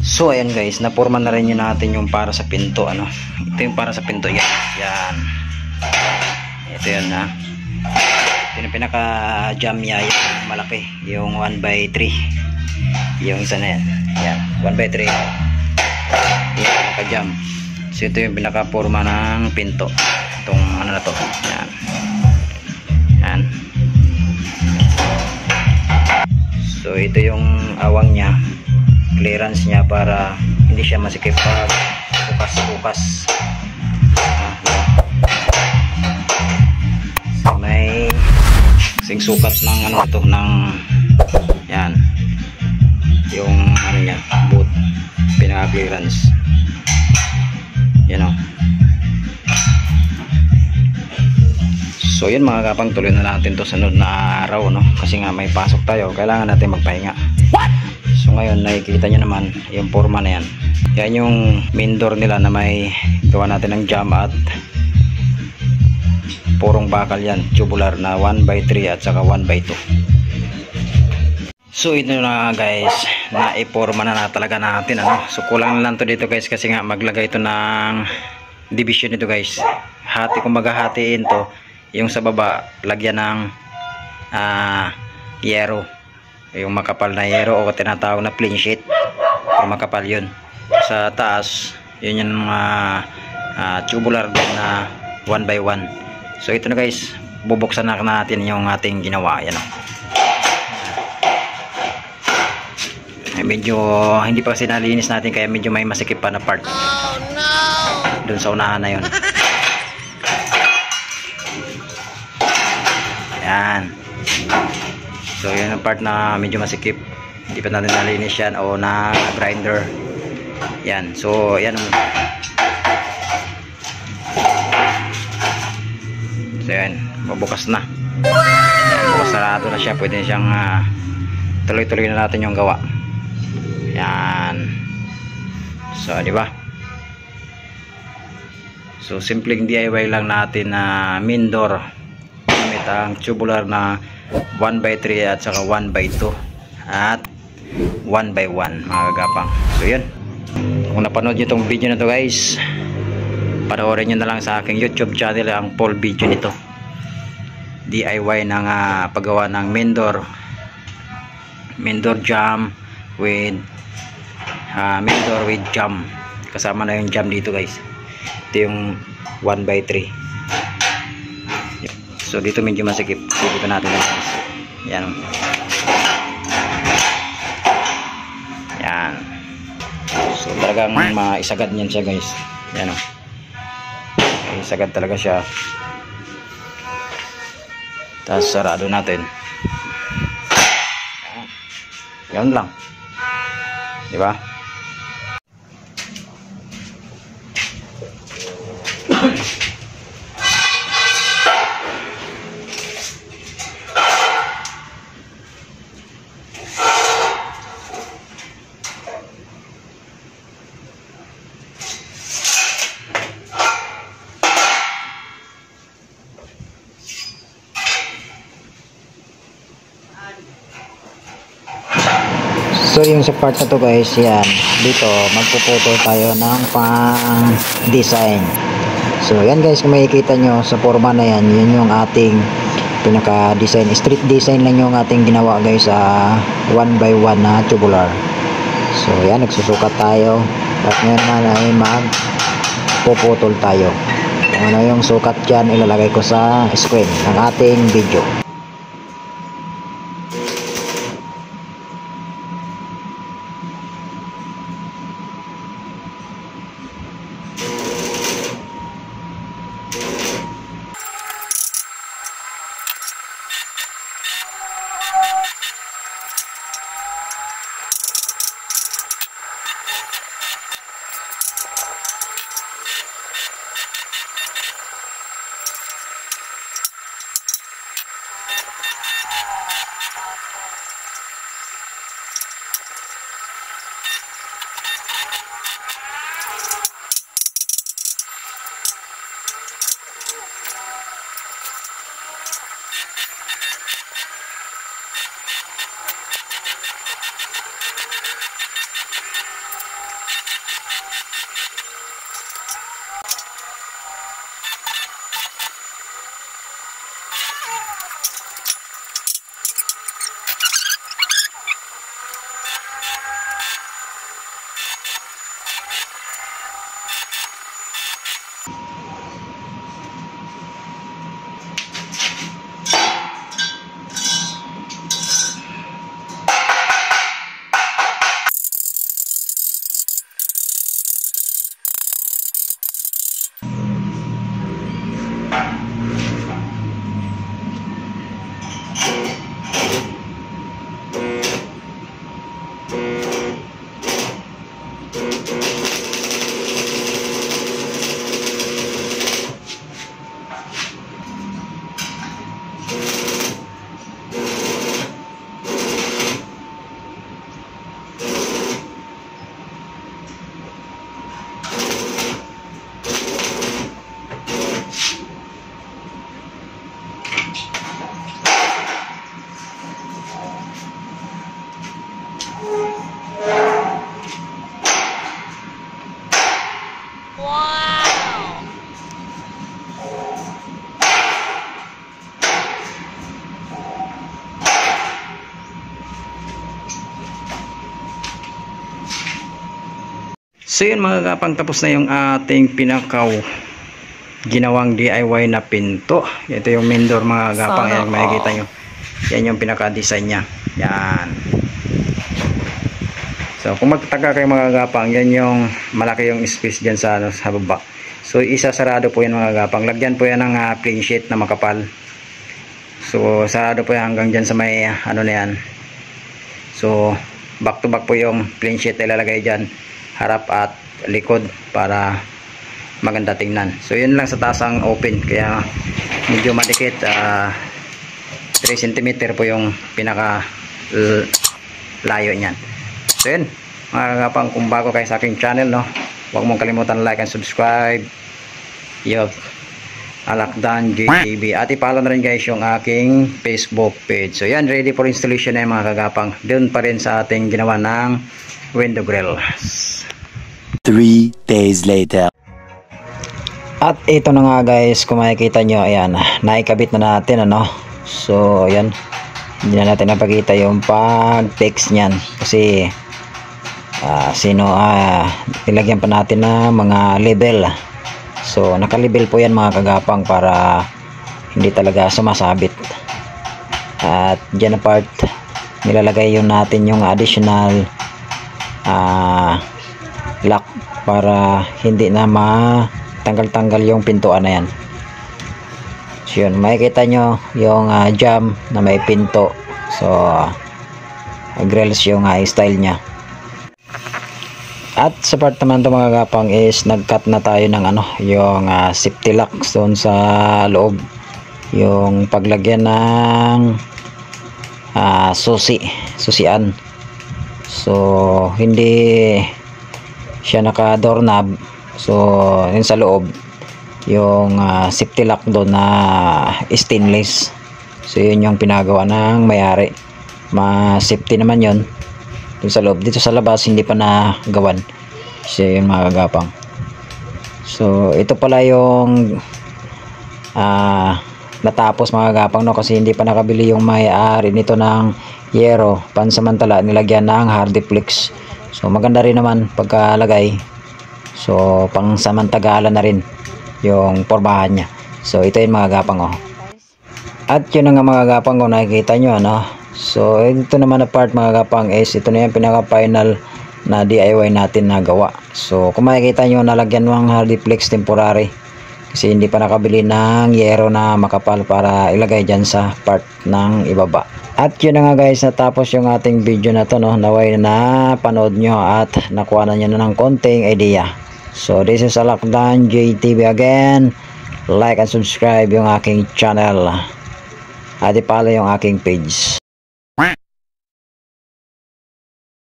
So ayan guys, naporma na rin yun natin yung para sa pinto, ano. Ito yung para sa pinto, yan. Yan. Ito yun, ha. Ito yung pinaka jam niya, yung malaki, yung 1/3. Yung isa na yan. Yan, 1/3. Yan, pinaka jam. So ito yung pinaka porma ng pinto. Itong ano na to. Yan. Yan. So ito yung awang niya, clearance niya para hindi siya masikip pag bukas-bukas. So may kasing sukat ng ano ito, ng yan, yung ano niya, boot, pinaka-clearance. Yan o. So yun mga kapang, tuloy na natin to sa sunod na araw, no? Kasi nga may pasok tayo, kailangan natin magpahinga. So ngayon nakikita nyo naman yung forma na yan. Yan yung main door nila na may gawa natin ng jam at purong bakal yan, tubular na 1/3 at saka 1/2. So ito na guys, naiporma na talaga natin, ano? So kulang na lang to dito guys, kasi nga maglagay ito ng division nito guys. Hati, kung maghahatiin to, yung sa baba lagyan ng yero, yung makapal na yero o tinatawag na plain sheet, yung makapal yun. Sa taas yun yung tubular din na 1/1. So ito na guys, bubuksan na natin yung ating ginawa. Yan o. Medyo hindi pa kasi nalinis natin, kaya medyo may masikip pa na part. Oh, no! Dun sa unahan na yun. Yan. So yun ang part na medyo masikip, hindi pa natin nalinis yan o na grinder. Yan. So yan. So yan, mabukas na. Yan, bukas sarado na siya, pwede siyang tuloy-tuloy na natin yung gawa. Yan. So di ba? So simpleng DIY lang natin na main door gamit ang tubular na 1/3 at saka 1/2 at 1/1 mga kagapang. So yun, kung napanood nyo itong video na to guys, panoorin nyo na lang sa aking YouTube channel ang full video nito, DIY ng paggawa ng main door jam with main door with jam. Kasama na yung jam dito guys. Ito yung 1/3. So dito medyo masikip, dito natin guys. Yan. Yan. So talagang maisagad niyan siya guys. Yan o. Isagad talaga siya. Tapos sarado natin. Yan lang. Di ba? So yung sa part na to guys, yan, dito magpuputol tayo ng pang design. So yan guys, kung makikita nyo sa forma na yan, yun yung ating pinaka design, street design lang yung ating ginawa guys, 1/1 na tubular. So yan, nagsusukat tayo at ngayon naman ay magpuputol tayo. Kung ano yung sukat dyan, ilalagay ko sa screen ng ating video. So yun mga kagapang, tapos na yung ating pinakaw ginawang DIY na pinto. Ito yung main door mga kagapang, yan makikita nyo. Yan yung pinaka-design nya. Yan. So kung magtaka kayo mga kagapang, yan yung malaki yung space dyan sa, sa baba. So isasarado po yan mga kagapang. Lagyan po yan ng plain sheet na makapal. So sarado po yan hanggang dyan sa may ano na yan. So back to back po yung plain sheet na ilalagay dyan, harap at likod, para maganda tingnan. So yun lang sa taas ang open, kaya medyo madikit. 3 cm po yung pinaka layo niyan. So yun mga kagapang, kung bago kayo sa aking channel, no, huwag mong kalimutan like and subscribe. Alakdan JTV, at i-follow na rin guys yung aking Facebook page. So yan, ready for installation na yung mga kagapang. Doon pa rin sa ating ginawa ng window grill. 3 days later. At ito na nga guys, kung makikita nyo, ayan, naikabit na natin, ano. So ayan, hindi na natin napakita yung pag-fix nyan, kasi nilagyan pa natin na mga label. So naka-label po yan mga kagapang, para hindi talaga sumasabit. At dyan na part, nilalagay yun natin yung additional lock, para hindi na matanggal-tanggal yung pintuan na yan. So yun, makikita nyo yung jam na may pinto. So grills yung style nya. At sa part naman ito mga kagapang is nag-cut na tayo ng ano, yung safety locks doon sa loob, yung paglagyan ng susian. So hindi siya naka doorknob, so yun sa loob yung safety lock doon na stainless. So yun yung pinagawa ng may-ari, ma-safety naman yun dun sa loob. Dito sa labas hindi pa nagawan. So yun mga kagapang. So ito pala yung natapos mga kagapang, no, kasi hindi pa nakabili yung may-ari nito ng yero, pansamantala nilagyan ng hardiplex. So maganda rin naman pagkalagay. So pang samantagalan na rin yung pormahan nya. So ito yung mga kagapang, oh. At yun na nga mga kagapang, kung nakikita nyo, ano. So ito naman na part mga kagapang is ito na yung pinaka final na DIY natin na gawa. So kung makikita nyo, nalagyan ng hardiplex temporary, kasi hindi pa nakabili ng yero na makapal para ilagay dyan sa part ng ibaba. At yun na nga guys, natapos yung ating video na to, no. Naway na panood nyo at nakuha na nyo na ng konting idea. So this is Alakdan JTV again. Like and subscribe yung aking channel, at i-follow yung aking page.